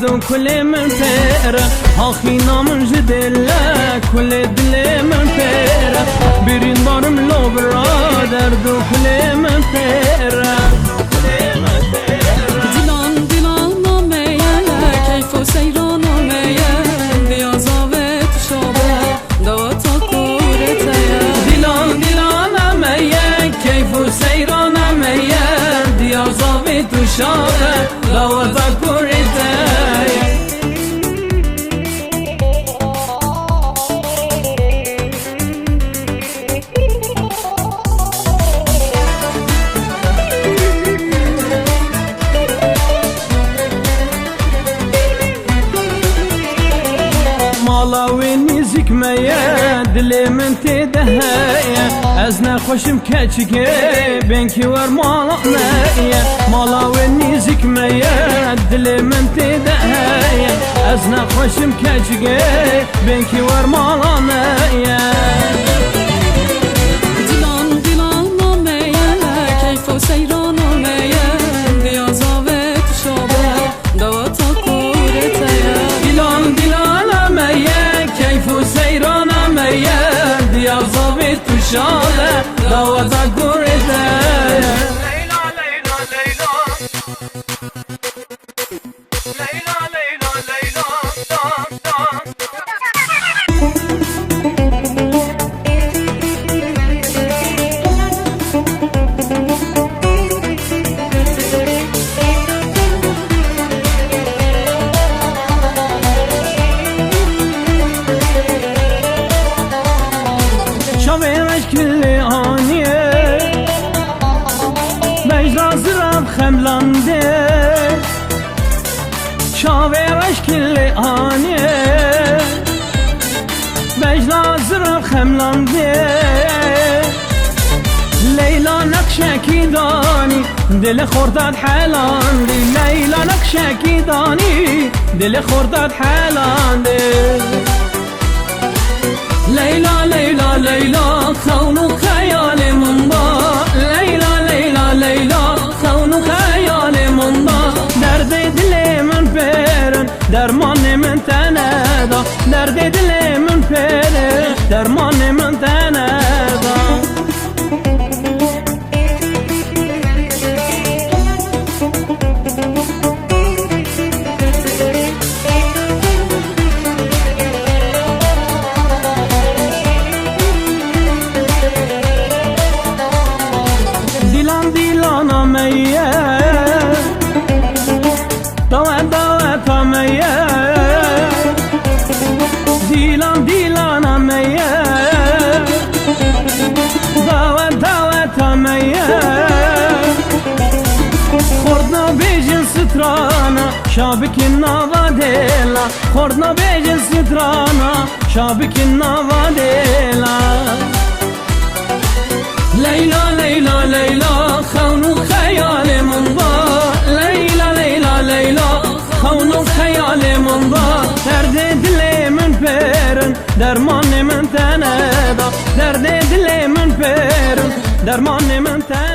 و کل من پیره آخی نامن جدله کل دل من پیره برین بارم لو برادر دو کل من پیره دلان دلان نامیه کیف و سیران نامیه بیازاوت شابه دواتا کورته دلان دلان نامیه کیف و سیران نامیه بیازاوت شابه دواتا کورته مالاوی نزیک میه دل من تدهیه از نخوشم کچگه بینکی ور مالا میه مالاوی نزیک میه دل من تدهیه از نخوشم کچگه بینکی ور مالا میه دلان دلان نامیه کیف و سیران نامیه بیازاوت شابه دواتا کورته دلان دلان کیف و سیران میه دیازاوی تو شاله دواتا گورده لیلا لیلا لیلا لیلا لیلا لیلا دان دان شاویرش کلی آنیه مجلازرم خملانده شاویرش کلی آنیه مجلازرم خملانده لیلا نقشکی دانی دل خورداد حلاندی لیلا نقشکی دانی دل خورداد حلاندی لیلا لیلا لیلا خون و خیال من با لیلا لیلا لیلا خون و خیال من با درد دل من پیرن درمان من تنه دا درد دل من پیرن درمان من تنه دا دیلان دیلان میه دعوت دعوت میه خوردنا بیجن سترانا شابک نوادیلا خوردنا بیجن سترانا شابک نوادیلا لیلا لیلا لیلا خون و خیال من با لیلا لیلا لیلا خون و خیال من با درد دل من پیرن درمان من تنه دا درد دل من پیرن درمان من تنه